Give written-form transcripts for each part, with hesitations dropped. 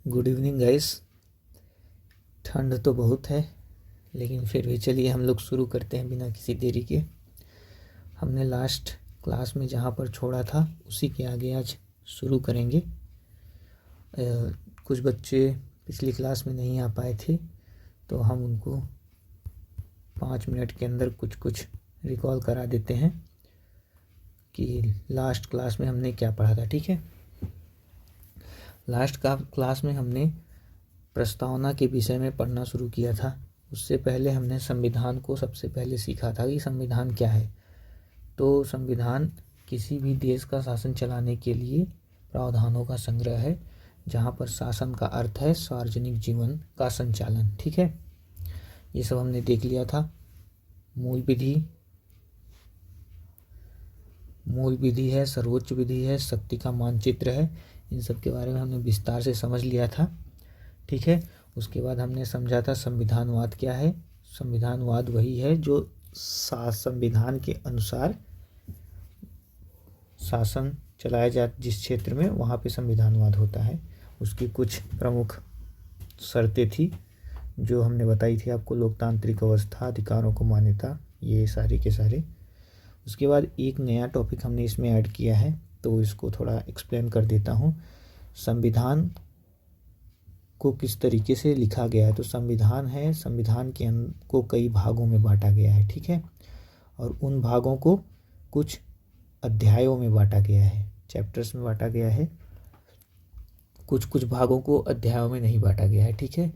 Good evening guys. ठंड तो बहुत है, लेकिन फिर भी चलिए हम लोग शुरू करते हैं बिना किसी देरी के। हमने लास्ट क्लास में जहाँ पर छोड़ा था उसी के आगे आज शुरू करेंगे। कुछ बच्चे पिछली क्लास में नहीं आ पाए थे, तो हम उनको 5 मिनट के अंदर कुछ रिकॉल करा देते हैं कि लास्ट क्लास में हमने क्या पढ़ा था। ठीक है, लास्ट का क्लास में हमने प्रस्तावना के विषय में पढ़ना शुरू किया था। उससे पहले हमने संविधान को सबसे पहले सीखा था कि संविधान क्या है। तो संविधान किसी भी देश का शासन चलाने के लिए प्रावधानों का संग्रह है, जहाँ पर शासन का अर्थ है सार्वजनिक जीवन का संचालन। ठीक है, ये सब हमने देख लिया था। मूल विधि है, सर्वोच्च विधि है, शक्ति का मानचित्र है, इन सब के बारे में हमने विस्तार से समझ लिया था। ठीक है, उसके बाद हमने समझा था संविधानवाद क्या है। संविधानवाद वही है जो संविधान के अनुसार शासन चलाया जाए जिस क्षेत्र में, वहाँ पे संविधानवाद होता है। उसकी कुछ प्रमुख शर्तें थी जो हमने बताई थी आपको: लोकतांत्रिक अवस्था, अधिकारों को मान्यता, ये सारे के सारे। उसके बाद एक नया टॉपिक हमने इसमें ऐड किया है, तो इसको थोड़ा एक्सप्लेन कर देता हूँ। संविधान को किस तरीके से लिखा गया है। तो संविधान है, संविधान को कई भागों में बांटा गया है। ठीक है, और उन भागों को कुछ अध्यायों में बांटा गया है, चैप्टर्स में बांटा गया है। कुछ भागों को अध्यायों में नहीं बांटा गया है। ठीक है,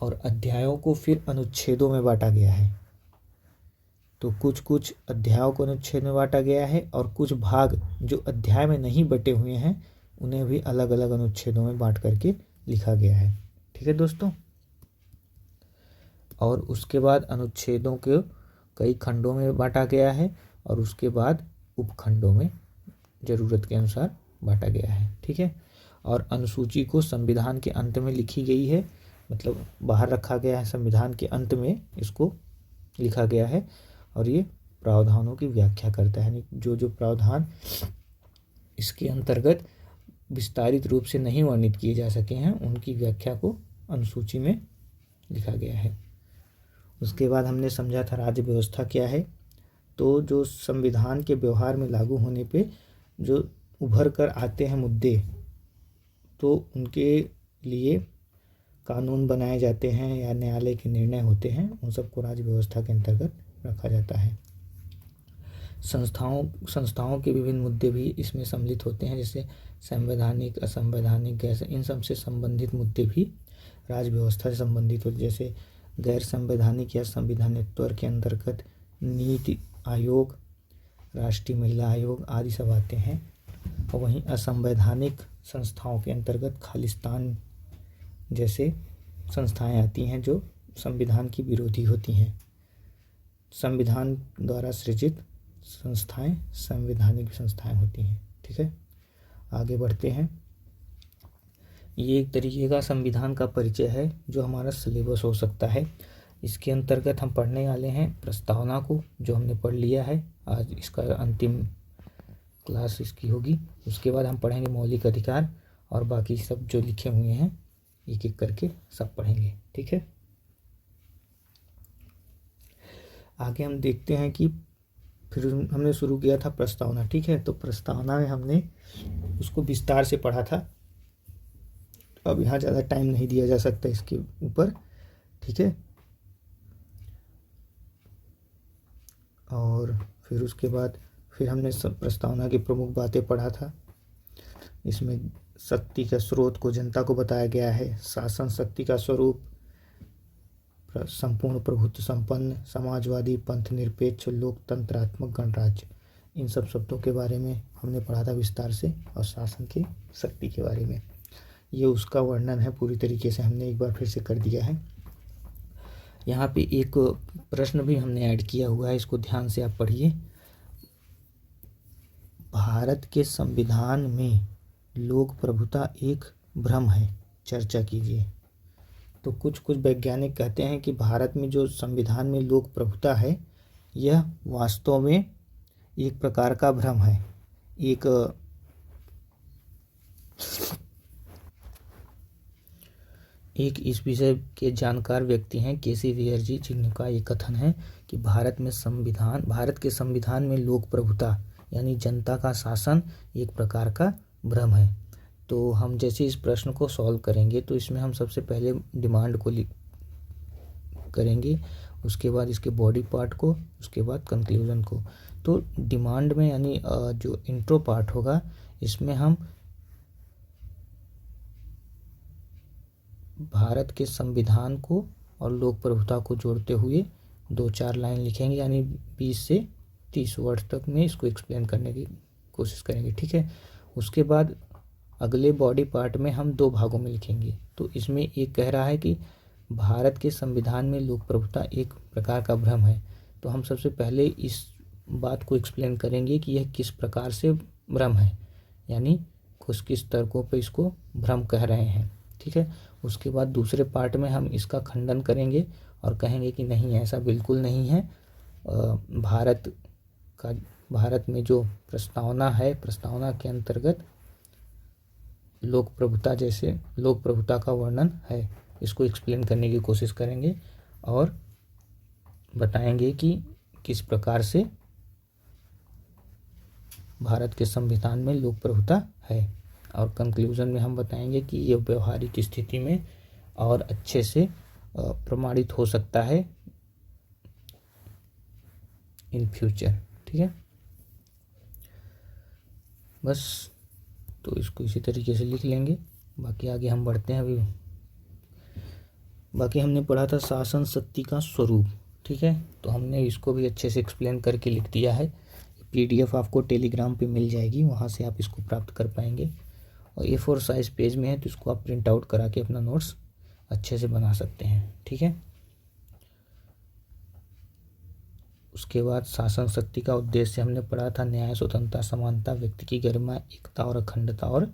और अध्यायों को फिर अनुच्छेदों में बांटा गया है। तो कुछ अध्यायों को अनुच्छेद में बांटा गया है, और कुछ भाग जो अध्याय में नहीं बटे हुए हैं उन्हें भी अलग अलग अनुच्छेदों में बांट करके लिखा गया है। ठीक है दोस्तों, और उसके बाद अनुच्छेदों को कई खंडों में बांटा गया है, और उसके बाद उपखंडों में ज़रूरत के अनुसार बांटा गया है। ठीक है, और अनुसूची को संविधान के अंत में लिखी गई है, मतलब बाहर रखा गया है, संविधान के अंत में इसको लिखा गया है, और ये प्रावधानों की व्याख्या करता है। जो प्रावधान इसके अंतर्गत विस्तारित रूप से नहीं वर्णित किए जा सके हैं, उनकी व्याख्या को अनुसूची में लिखा गया है। उसके बाद हमने समझा था राज्य व्यवस्था क्या है। तो जो संविधान के व्यवहार में लागू होने पे जो उभर कर आते हैं मुद्दे, तो उनके लिए कानून बनाए जाते हैं या न्यायालय के निर्णय होते हैं, उन सबको राज्य व्यवस्था के अंतर्गत रखा जाता है। संस्थाओं के विभिन्न मुद्दे भी इसमें सम्मिलित होते हैं, जैसे संवैधानिक, असंवैधानिक, गैर, इन सब से संबंधित मुद्दे भी राज्य व्यवस्था से संबंधित होते हैं। जैसे गैर संवैधानिक या संविधानित्व के अंतर्गत नीति आयोग, राष्ट्रीय महिला आयोग आदि सब आते हैं। और वहीं असंवैधानिक संस्थाओं के अंतर्गत खालिस्तान जैसे संस्थाएं आती हैं जो संविधान की विरोधी होती हैं। संविधान द्वारा सृजित संस्थाएं संवैधानिक संस्थाएं होती हैं। ठीक है, आगे बढ़ते हैं। ये एक तरीके का संविधान का परिचय है जो हमारा सिलेबस हो सकता है। इसके अंतर्गत हम पढ़ने वाले हैं प्रस्तावना को, जो हमने पढ़ लिया है। आज इसका अंतिम क्लास इसकी होगी। उसके बाद हम पढ़ेंगे मौलिक अधिकार, और बाकी सब जो लिखे हुए हैं एक एक करके सब पढ़ेंगे। ठीक है, आगे हम देखते हैं कि फिर हमने शुरू किया था प्रस्तावना। ठीक है, तो प्रस्तावना में हमने उसको विस्तार से पढ़ा था। अब यहाँ ज़्यादा टाइम नहीं दिया जा सकता इसके ऊपर। ठीक है, और फिर उसके बाद फिर हमने सब प्रस्तावना की प्रमुख बातें पढ़ा था। इसमें शक्ति के स्रोत को जनता को बताया गया है, शासन शक्ति का स्वरूप, संपूर्ण प्रभुत्व संपन्न, समाजवादी, पंथ निरपेक्ष, लोकतंत्रात्मक गणराज्य, इन सब शब्दों के बारे में हमने पढ़ा था विस्तार से, और शासन की शक्ति के बारे में। ये उसका वर्णन है, पूरी तरीके से हमने एक बार फिर से कर दिया है। यहाँ पे एक प्रश्न भी हमने ऐड किया हुआ है, इसको ध्यान से आप पढ़िए। भारत के संविधान में लोक प्रभुता एक भ्रम है, चर्चा कीजिए। तो कुछ वैज्ञानिक कहते हैं कि भारत में जो संविधान में लोक प्रभुता है, यह वास्तव में एक प्रकार का भ्रम है, एक एक इस विषय के जानकार व्यक्ति हैं केसी वीर जी, जिनका ये कथन है कि भारत के संविधान में लोक प्रभुता यानी जनता का शासन एक प्रकार का भ्रम है। तो हम जैसे इस प्रश्न को सॉल्व करेंगे तो इसमें हम सबसे पहले डिमांड को करेंगे, उसके बाद इसके बॉडी पार्ट को, उसके बाद कंक्लूजन को। तो डिमांड में यानी जो इंट्रो पार्ट होगा इसमें हम भारत के संविधान को और लोक प्रभुता को जोड़ते हुए 2-4 लाइन लिखेंगे, यानी 20 से 30 वर्ड तक में इसको एक्सप्लेन करने की कोशिश करेंगे। ठीक है। उसके बाद अगले बॉडी पार्ट में हम 2 भागों में लिखेंगे। तो इसमें एक कह रहा है कि भारत के संविधान में लोक प्रभुता एक प्रकार का भ्रम है। तो हम सबसे पहले इस बात को एक्सप्लेन करेंगे कि यह किस प्रकार से भ्रम है, यानी किस तर्कों पे इसको भ्रम कह रहे हैं। ठीक है। उसके बाद दूसरे पार्ट में हम इसका खंडन करेंगे और कहेंगे कि नहीं, ऐसा बिल्कुल नहीं है। भारत में जो प्रस्तावना है, प्रस्तावना के अंतर्गत लोक प्रभुता का वर्णन है। इसको एक्सप्लेन करने की कोशिश करेंगे और बताएंगे कि किस प्रकार से भारत के संविधान में लोक प्रभुता है। और कंक्लूजन में हम बताएंगे कि ये व्यवहारिक स्थिति में और अच्छे से प्रमाणित हो सकता है इन फ्यूचर। ठीक है। बस, तो इसको इसी तरीके से लिख लेंगे। बाकी आगे हम बढ़ते हैं। अभी बाकी हमने पढ़ा था शासन शक्ति का स्वरूप। ठीक है। तो हमने इसको भी अच्छे से एक्सप्लेन करके लिख दिया है। PDF आपको टेलीग्राम पे मिल जाएगी, वहाँ से आप इसको प्राप्त कर पाएंगे। और A4 साइज पेज में है, तो इसको आप प्रिंट आउट करा के अपना नोट्स अच्छे से बना सकते हैं। ठीक है। उसके बाद शासन शक्ति का उद्देश्य हमने पढ़ा था न्याय, स्वतंत्रता, समानता, व्यक्ति की गरिमा, एकता और अखंडता और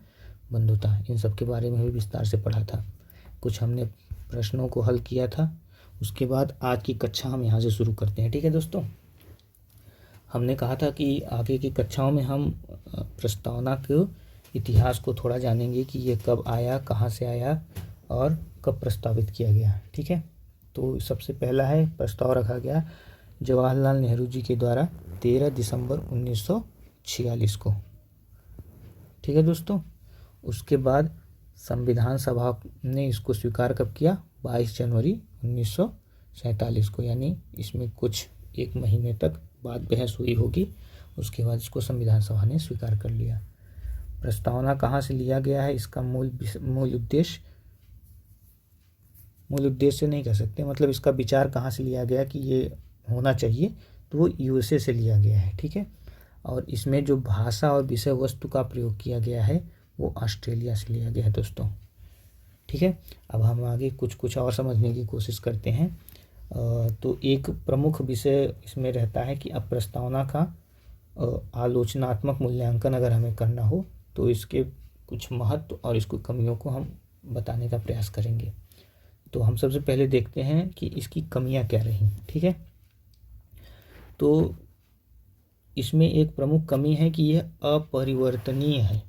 बंधुता। इन सब के बारे में भी विस्तार से पढ़ा था। कुछ हमने प्रश्नों को हल किया था। उसके बाद आज की कक्षा हम यहाँ से शुरू करते हैं। ठीक है दोस्तों। हमने कहा था कि आगे की कक्षाओं में हम प्रस्तावना के इतिहास को थोड़ा जानेंगे कि ये कब आया, कहाँ से आया और कब प्रस्तावित किया गया। ठीक है। तो सबसे पहला है, प्रस्ताव रखा गया जवाहरलाल नेहरू जी के द्वारा 13 दिसंबर 1946 को। ठीक है दोस्तों। उसके बाद संविधान सभा ने इसको स्वीकार कब किया? 22 जनवरी 1947 को, यानी इसमें कुछ 1 महीने तक बाद बहस हुई होगी। उसके बाद इसको संविधान सभा ने स्वीकार कर लिया। प्रस्तावना कहाँ से लिया गया है? इसका मूल उद्देश्य नहीं कह सकते, मतलब इसका विचार कहाँ से लिया गया कि ये होना चाहिए, तो वो USA से लिया गया है। ठीक है। और इसमें जो भाषा और विषय वस्तु का प्रयोग किया गया है वो ऑस्ट्रेलिया से लिया गया है दोस्तों। ठीक है। अब हम आगे कुछ और समझने की कोशिश करते हैं। तो एक प्रमुख विषय इसमें रहता है कि अब प्रस्तावना का आलोचनात्मक मूल्यांकन अगर हमें करना हो तो इसके कुछ महत्व और इसकी कमियों को हम बताने का प्रयास करेंगे। तो हम सबसे पहले देखते हैं कि इसकी कमियां क्या रही। ठीक है। तो इसमें एक प्रमुख कमी है कि यह अपरिवर्तनीय है,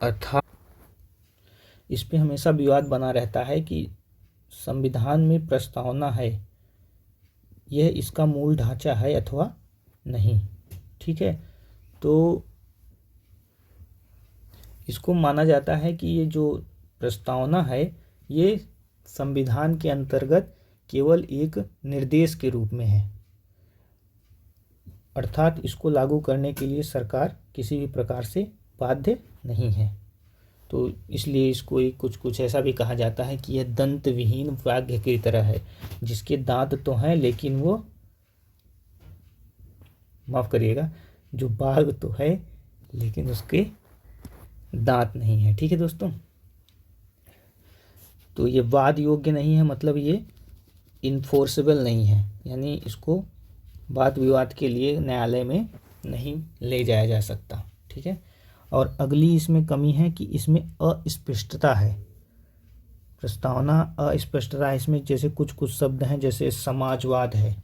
अर्थात इस पे हमेशा विवाद बना रहता है कि संविधान में प्रस्तावना है, यह इसका मूल ढांचा है अथवा नहीं। ठीक है। तो इसको माना जाता है कि ये जो प्रस्तावना है ये संविधान के अंतर्गत केवल एक निर्देश के रूप में है, अर्थात इसको लागू करने के लिए सरकार किसी भी प्रकार से बाध्य नहीं है। तो इसलिए इसको कुछ ऐसा भी कहा जाता है कि यह दंत विहीन वाघ की तरह है, जिसके दांत तो हैं लेकिन वो, माफ करिएगा, जो बाघ तो है लेकिन उसके दांत नहीं है। ठीक है दोस्तों। तो ये वाद योग्य नहीं है, मतलब ये इन्फोर्सेबल नहीं है, यानी इसको वाद विवाद के लिए न्यायालय में नहीं ले जाया जा सकता। ठीक है। और अगली इसमें कमी है कि इसमें अस्पष्टता है। प्रस्तावना अस्पष्टता है इसमें, जैसे कुछ शब्द हैं, जैसे समाजवाद है।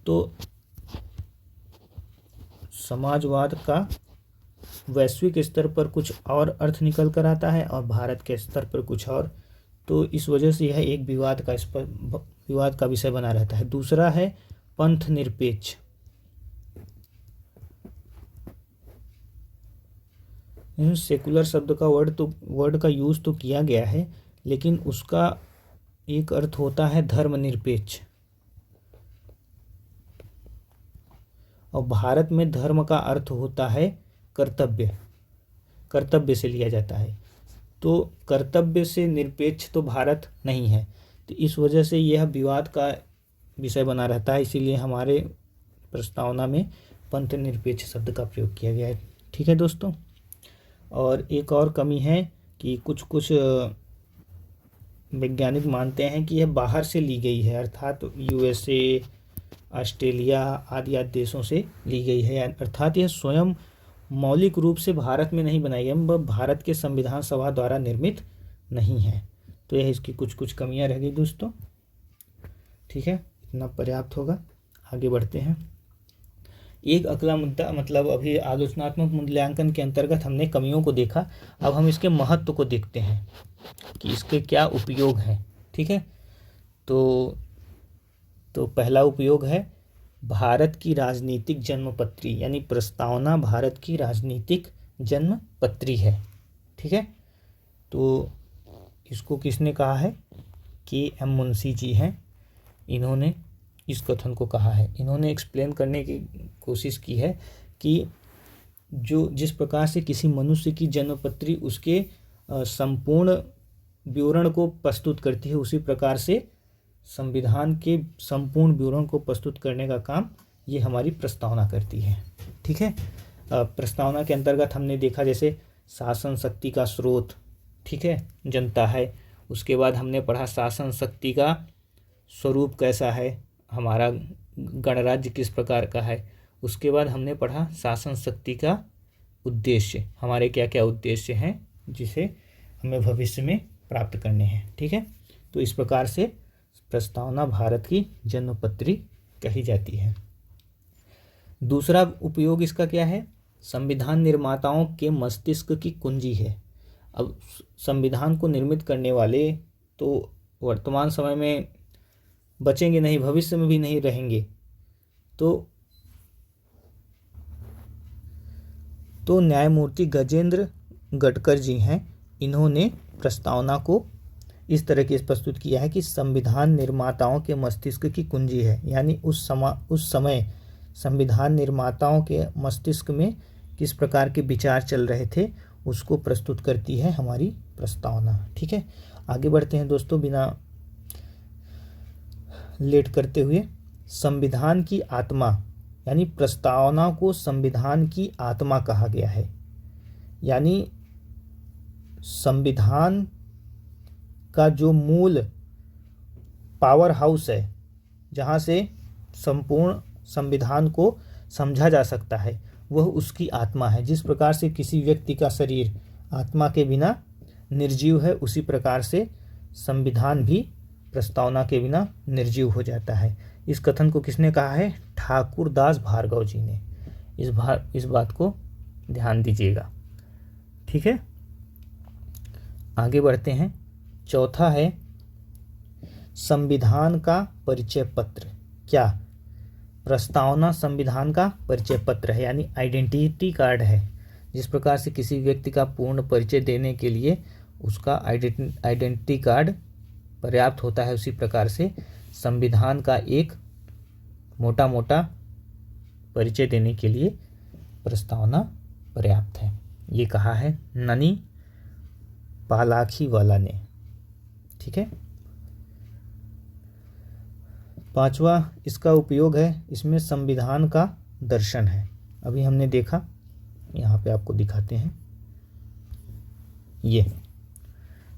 तो समाजवाद का वैश्विक स्तर पर कुछ और अर्थ निकल कर आता है और भारत के स्तर पर कुछ और, तो इस वजह से यह एक विवाद का विषय बना रहता है। दूसरा है पंथ निरपेक्ष। सेकुलर शब्द का वर्ड का यूज तो किया गया है, लेकिन उसका एक अर्थ होता है धर्मनिरपेक्ष, और भारत में धर्म का अर्थ होता है कर्तव्य, कर्तव्य से लिया जाता है। तो कर्तव्य से निरपेक्ष तो भारत नहीं है, तो इस वजह से यह विवाद का विषय बना रहता है। इसीलिए हमारे प्रस्तावना में पंथ निरपेक्ष शब्द का प्रयोग किया गया है। ठीक है दोस्तों, और एक और कमी है कि कुछ वैज्ञानिक मानते हैं कि यह बाहर से ली गई है, अर्थात USA, ऑस्ट्रेलिया आदि देशों से ली गई है, अर्थात यह स्वयं मौलिक रूप से भारत में नहीं बनाई गई, वह भारत के संविधान सभा द्वारा निर्मित नहीं है। तो यह इसकी कुछ कमियां रह गई दोस्तों। ठीक है, इतना पर्याप्त होगा। आगे बढ़ते हैं। एक अगला मुद्दा, मतलब अभी आलोचनात्मक मूल्यांकन के अंतर्गत हमने कमियों को देखा, अब हम इसके महत्व को देखते हैं कि इसके क्या उपयोग हैं। ठीक है, तो पहला उपयोग है भारत की राजनीतिक जन्मपत्री, यानी प्रस्तावना भारत की राजनीतिक जन्मपत्री है। ठीक है, तो इसको किसने कहा है? KM मुंशी जी हैं, इन्होंने इस कथन को कहा है। इन्होंने एक्सप्लेन करने की कोशिश की है कि जिस प्रकार से किसी मनुष्य की जन्मपत्री उसके संपूर्ण विवरण को प्रस्तुत करती है, उसी प्रकार से संविधान के संपूर्ण विवरण को प्रस्तुत करने का काम ये हमारी प्रस्तावना करती है। ठीक है, प्रस्तावना के अंतर्गत हमने देखा जैसे शासन शक्ति का स्रोत, ठीक है, जनता है। उसके बाद हमने पढ़ा शासन शक्ति का स्वरूप कैसा है, हमारा गणराज्य किस प्रकार का है। उसके बाद हमने पढ़ा शासन शक्ति का उद्देश्य, हमारे क्या क्या उद्देश्य हैं जिसे हमें भविष्य में प्राप्त करने हैं। ठीक है, तो इस प्रकार से प्रस्तावना भारत की जन्मपत्री कही जाती है। दूसरा उपयोग इसका क्या है? संविधान निर्माताओं के मस्तिष्क की कुंजी है। अब संविधान को निर्मित करने वाले तो वर्तमान समय में बचेंगे नहीं, भविष्य में भी नहीं रहेंगे, तो न्यायमूर्ति गजेंद्र गडकर जी हैं, इन्होंने प्रस्तावना को इस तरह के प्रस्तुत किया है कि संविधान निर्माताओं के मस्तिष्क की कुंजी है, यानी उस समय संविधान निर्माताओं के मस्तिष्क में किस प्रकार के विचार चल रहे थे उसको प्रस्तुत करती है हमारी प्रस्तावना। ठीक है, आगे बढ़ते हैं दोस्तों बिना लेट करते हुए। संविधान की आत्मा, यानी प्रस्तावना को संविधान की आत्मा कहा गया है, यानी संविधान का जो मूल पावर हाउस है, जहाँ से संपूर्ण संविधान को समझा जा सकता है, वह उसकी आत्मा है। जिस प्रकार से किसी व्यक्ति का शरीर आत्मा के बिना निर्जीव है, उसी प्रकार से संविधान भी प्रस्तावना के बिना निर्जीव हो जाता है। इस कथन को किसने कहा है? ठाकुर दास भार्गव जी ने। इस बात को ध्यान दीजिएगा। ठीक है, आगे बढ़ते हैं। चौथा है संविधान का परिचय पत्र। क्या? प्रस्तावना संविधान का परिचय पत्र है, यानी आइडेंटिटी कार्ड है। जिस प्रकार से किसी व्यक्ति का पूर्ण परिचय देने के लिए उसका आइडेंटिटी कार्ड पर्याप्त होता है, उसी प्रकार से संविधान का एक मोटा मोटा परिचय देने के लिए प्रस्तावना पर्याप्त है। ये कहा है ननी पालाखीवाला ने। ठीक है, पांचवा इसका उपयोग है, इसमें संविधान का दर्शन है। अभी हमने देखा, यहाँ पे आपको दिखाते हैं, ये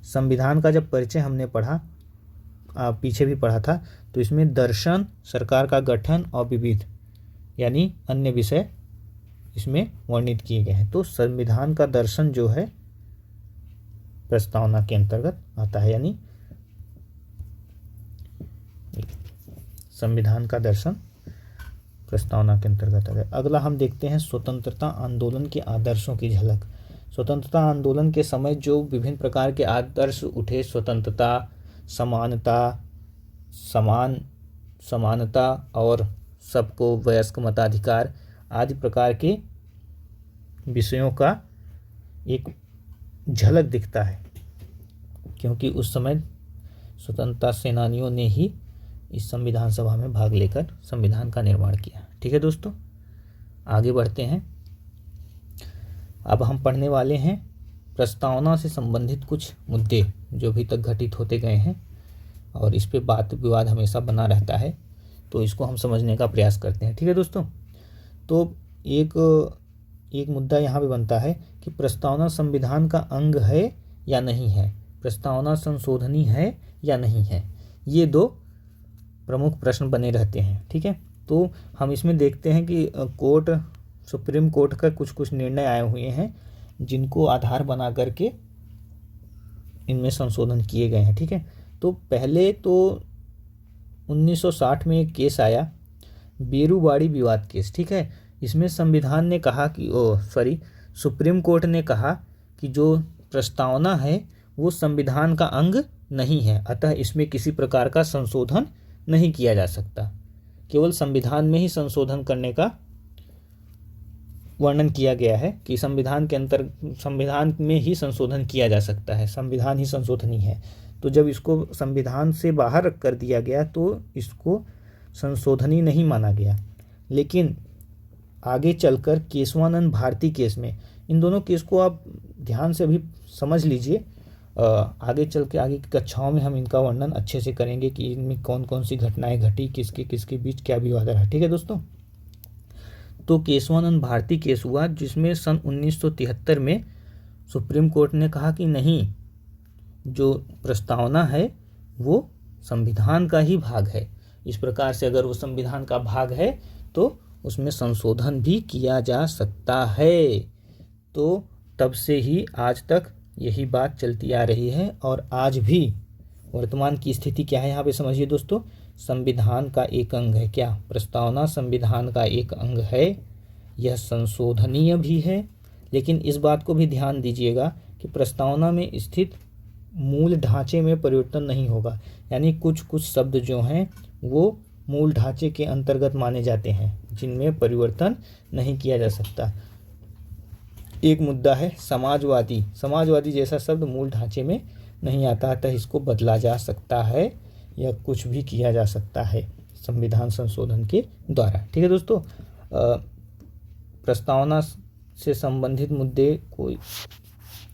संविधान का जब परिचय हमने पढ़ा, पीछे भी पढ़ा था, तो इसमें दर्शन, सरकार का गठन और विविध यानी अन्य विषय इसमें वर्णित किए गए हैं। तो संविधान का दर्शन जो है प्रस्तावना के अंतर्गत आता है, यानी संविधान का दर्शन प्रस्तावना के अंतर्गत आ गए। अगला हम देखते हैं स्वतंत्रता आंदोलन के आदर्शों की झलक। स्वतंत्रता आंदोलन के समय जो विभिन्न प्रकार के आदर्श उठे, स्वतंत्रता, समानता और सबको वयस्क मताधिकार आदि प्रकार के विषयों का एक झलक दिखता है, क्योंकि उस समय स्वतंत्रता सेनानियों ने ही इस संविधान सभा में भाग लेकर संविधान का निर्माण किया। ठीक है दोस्तों, आगे बढ़ते हैं। अब हम पढ़ने वाले हैं प्रस्तावना से संबंधित कुछ मुद्दे जो अभी तक घटित होते गए हैं, और इस पे बात विवाद हमेशा बना रहता है, तो इसको हम समझने का प्रयास करते हैं। ठीक है दोस्तों, तो एक मुद्दा यहाँ पे बनता है कि प्रस्तावना संविधान का अंग है या नहीं है, प्रस्तावना संशोधनी है या नहीं है। ये दो प्रमुख प्रश्न बने रहते हैं। ठीक है, तो हम इसमें देखते हैं कि सुप्रीम कोर्ट का कुछ निर्णय आए हुए हैं जिनको आधार बना करके इनमें संशोधन किए गए हैं। ठीक है, तो पहले तो 1960 में एक केस आया, बेरूबाड़ी विवाद केस। ठीक है, इसमें संविधान ने कहा कि सुप्रीम कोर्ट ने कहा कि जो प्रस्तावना है वो संविधान का अंग नहीं है, अतः इसमें किसी प्रकार का संशोधन नहीं किया जा सकता। केवल संविधान में ही संशोधन करने का वर्णन किया गया है कि संविधान में ही संशोधन किया जा सकता है, संविधान ही संशोधनी है। तो जब इसको संविधान से बाहर कर दिया गया तो इसको संशोधनी नहीं माना गया। लेकिन आगे चलकर केशवानंद भारती केस में, इन दोनों केस को आप ध्यान से अभी समझ लीजिए, आगे चल के आगे की कक्षाओं में हम इनका वर्णन अच्छे से करेंगे कि इनमें कौन कौन सी घटनाएं घटी, किसके बीच क्या विवाद रहा। ठीक है दोस्तों, तो केशवानंद भारती केस हुआ जिसमें सन 1973 में सुप्रीम कोर्ट ने कहा कि नहीं, जो प्रस्तावना है वो संविधान का ही भाग है। इस प्रकार से अगर वो संविधान का भाग है तो उसमें संशोधन भी किया जा सकता है। तो तब से ही आज तक यही बात चलती आ रही है, और आज भी वर्तमान की स्थिति क्या है यहाँ पे समझिए दोस्तों। संविधान का एक अंग है क्या? प्रस्तावना संविधान का एक अंग है, यह संशोधनीय भी है। लेकिन इस बात को भी ध्यान दीजिएगा कि प्रस्तावना में स्थित मूल ढांचे में परिवर्तन नहीं होगा, यानी कुछ शब्द जो हैं वो मूल ढांचे के अंतर्गत माने जाते हैं जिनमें परिवर्तन नहीं किया जा सकता। एक मुद्दा है समाजवादी जैसा शब्द मूल ढांचे में नहीं आता, अतः इसको बदला जा सकता है या कुछ भी किया जा सकता है संविधान संशोधन के द्वारा। ठीक है दोस्तों, प्रस्तावना से संबंधित मुद्दे कोई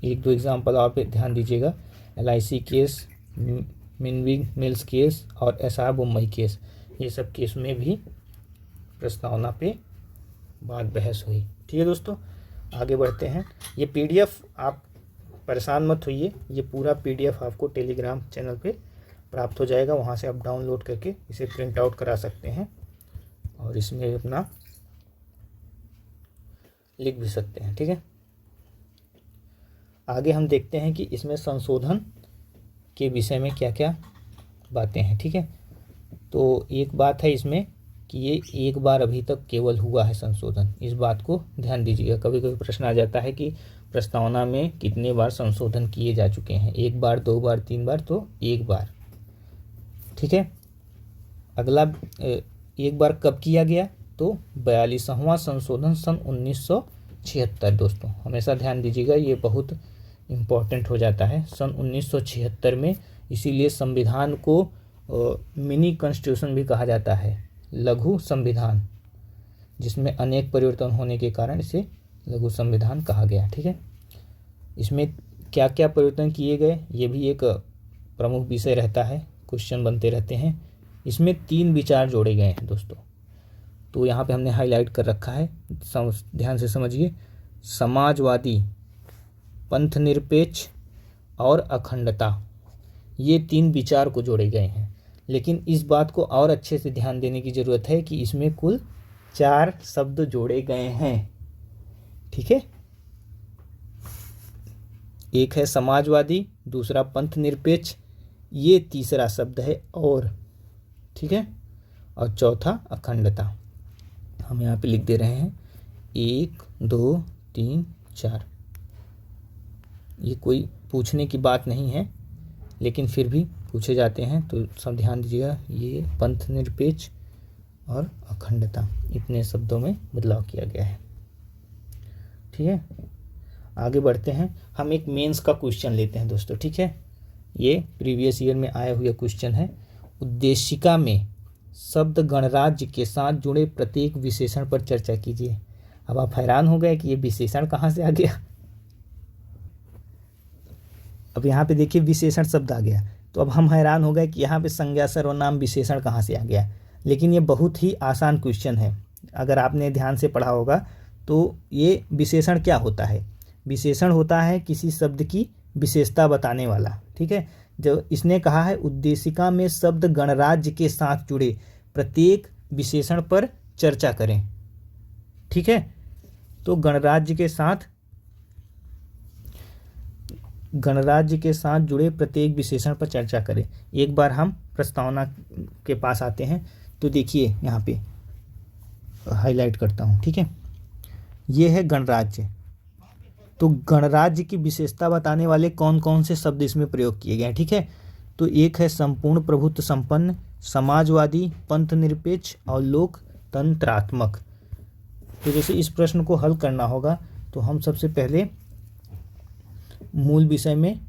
एक दो एग्जाम्पल आप पे ध्यान दीजिएगा। LIC केस, मिनविग मिल्स केस और SR बोम्मई केस, ये सब केस में भी प्रस्तावना पे बात बहस हुई। ठीक है दोस्तों, आगे बढ़ते हैं। ये PDF आप परेशान मत होइए, ये पूरा PDF आपको टेलीग्राम चैनल पे प्राप्त हो जाएगा, वहाँ से आप डाउनलोड करके इसे प्रिंट आउट करा सकते हैं और इसमें अपना लिख भी सकते हैं। ठीक है, आगे हम देखते हैं कि इसमें संशोधन के विषय में क्या क्या बातें हैं। ठीक है, तो एक बात है इसमें कि ये एक बार अभी तक केवल हुआ है संशोधन, इस बात को ध्यान दीजिएगा। कभी कभी प्रश्न आ जाता है कि प्रस्तावना में कितने बार संशोधन किए जा चुके हैं, 1 बार 2 बार 3 बार, तो 1 बार। ठीक है, अगला 1 बार कब किया गया, तो 42वां संशोधन सन 1976। दोस्तों हमेशा ध्यान दीजिएगा, ये बहुत इम्पोर्टेंट हो जाता है, सन 1976 में। इसीलिए संविधान को मिनी कॉन्स्टिट्यूशन भी कहा जाता है, लघु संविधान, जिसमें अनेक परिवर्तन होने के कारण इसे लघु संविधान कहा गया। ठीक है, इसमें क्या क्या परिवर्तन किए गए ये भी एक प्रमुख विषय रहता है, क्वेश्चन बनते रहते हैं। इसमें 3 विचार जोड़े गए हैं दोस्तों, तो यहाँ पे हमने हाईलाइट कर रखा है, ध्यान से समझिए। समाजवादी, पंथनिरपेक्ष और अखंडता, ये 3 विचार को जोड़े गए हैं। लेकिन इस बात को और अच्छे से ध्यान देने की ज़रूरत है कि इसमें कुल 4 शब्द जोड़े गए हैं। ठीक है, एक है समाजवादी, दूसरा पंथनिरपेक्ष, ये तीसरा शब्द है और, ठीक है, और चौथा अखंडता। हम यहाँ पे लिख दे रहे हैं 1 2 3 4। ये कोई पूछने की बात नहीं है, लेकिन फिर भी पूछे जाते हैं, तो सब ध्यान दीजिएगा। ये पंथ निरपेक्ष और अखंडता, इतने शब्दों में बदलाव किया गया है। ठीक है, आगे बढ़ते हैं। हम एक मेंस का क्वेश्चन लेते हैं दोस्तों। ठीक है, ये प्रीवियस ईयर में आया हुआ क्वेश्चन है। उद्देशिका में शब्द गणराज्य के साथ जुड़े प्रत्येक विशेषण पर चर्चा कीजिए। अब आप हैरान हो गए कि ये विशेषण कहाँ से आ गया। अब यहाँ पे देखिए विशेषण शब्द आ गया, तो अब हम हैरान हो गए कि यहाँ पे संज्ञा सर्वनाम विशेषण कहाँ से आ गया। लेकिन ये बहुत ही आसान क्वेश्चन है, अगर आपने ध्यान से पढ़ा होगा तो। ये विशेषण क्या होता है? विशेषण होता है किसी शब्द की विशेषता बताने वाला। ठीक है, जो इसने कहा है उद्देशिका में शब्द गणराज्य के साथ जुड़े प्रत्येक विशेषण पर चर्चा करें। ठीक है, तो गणराज्य के साथ जुड़े प्रत्येक विशेषण पर चर्चा करें। एक बार हम प्रस्तावना के पास आते हैं, तो देखिए यहाँ पे हाईलाइट करता हूँ। ठीक है, ये है गणराज्य। तो गणराज्य की विशेषता बताने वाले कौन कौन से शब्द इसमें प्रयोग किए गए हैं। ठीक है, तो एक है संपूर्ण प्रभुत्व संपन्न, समाजवादी, पंथ निरपेक्ष और लोकतंत्रात्मक। तो जैसे इस प्रश्न को हल करना होगा, तो हम सबसे पहले मूल विषय में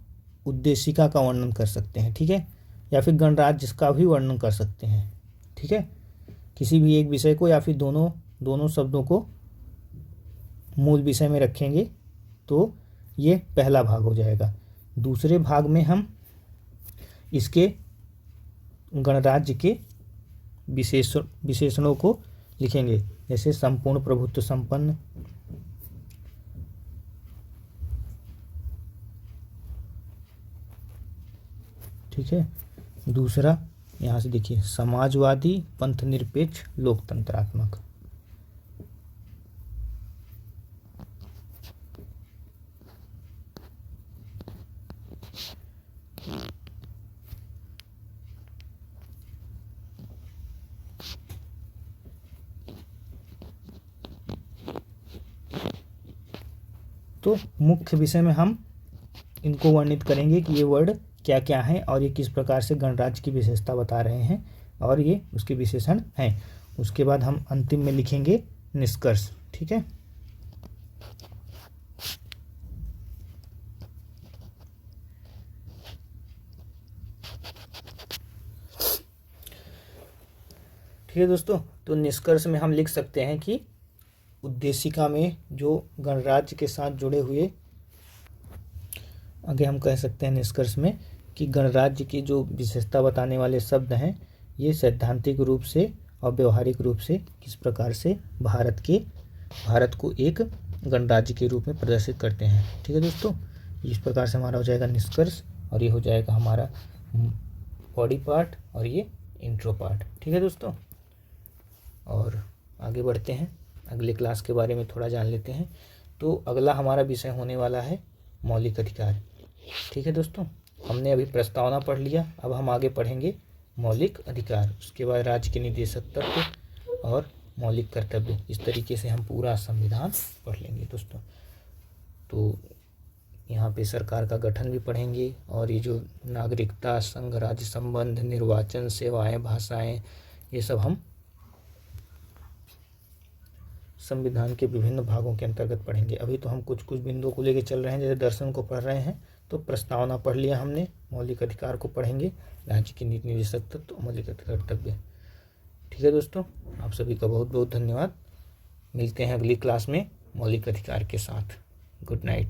उद्देशिका का वर्णन कर सकते हैं। ठीक है, या फिर गणराज्य का भी वर्णन कर सकते हैं। ठीक है, किसी भी एक विषय को या फिर दोनों शब्दों को मूल विषय में रखेंगे तो ये पहला भाग हो जाएगा। दूसरे भाग में हम इसके गणराज्य के विशेषणों को लिखेंगे, जैसे संपूर्ण प्रभुत्व संपन्न, ठीक है। दूसरा यहाँ से देखिए समाजवादी, पंथ निरपेक्ष, लोकतंत्रात्मक। तो मुख्य विषय में हम इनको वर्णित करेंगे कि ये वर्ड क्या क्या है और ये किस प्रकार से गणराज्य की विशेषता बता रहे हैं और ये उसके विशेषण हैं। उसके बाद हम अंतिम में लिखेंगे निष्कर्ष। ठीक है, ठीक है दोस्तों। तो निष्कर्ष में हम लिख सकते हैं कि उद्देशिका में जो गणराज्य के साथ जुड़े हुए, आगे हम कह सकते हैं निष्कर्ष में कि गणराज्य की जो विशेषता बताने वाले शब्द हैं, ये सैद्धांतिक रूप से और व्यवहारिक रूप से किस प्रकार से भारत को एक गणराज्य के रूप में प्रदर्शित करते हैं। ठीक है दोस्तों, इस प्रकार से हमारा हो जाएगा निष्कर्ष और ये हो जाएगा हमारा बॉडी पार्ट और ये इंट्रो पार्ट। ठीक है दोस्तों, और आगे बढ़ते हैं, अगले क्लास के बारे में थोड़ा जान लेते हैं। तो अगला हमारा विषय होने वाला है मौलिक अधिकार। ठीक है दोस्तों, हमने अभी प्रस्तावना पढ़ लिया, अब हम आगे पढ़ेंगे मौलिक अधिकार, उसके बाद राज्य के निर्देशक तत्व और मौलिक कर्तव्य। इस तरीके से हम पूरा संविधान पढ़ लेंगे दोस्तों। तो यहाँ पे सरकार का गठन भी पढ़ेंगे और ये जो नागरिकता, संघ राज्य संबंध, निर्वाचन, सेवाएं, भाषाएं, ये सब हम संविधान के विभिन्न भागों के अंतर्गत पढ़ेंगे। अभी तो हम कुछ कुछ बिंदुओं को लेकर चल रहे हैं, जैसे दर्शन को पढ़ रहे हैं। तो प्रस्तावना पढ़ लिया हमने, मौलिक अधिकार को पढ़ेंगे, राज्य की नीति निर्देशक तत्व, मौलिक कर्तव्य। ठीक है दोस्तों, आप सभी का बहुत बहुत धन्यवाद। मिलते हैं अगली क्लास में मौलिक अधिकार के साथ। Good night.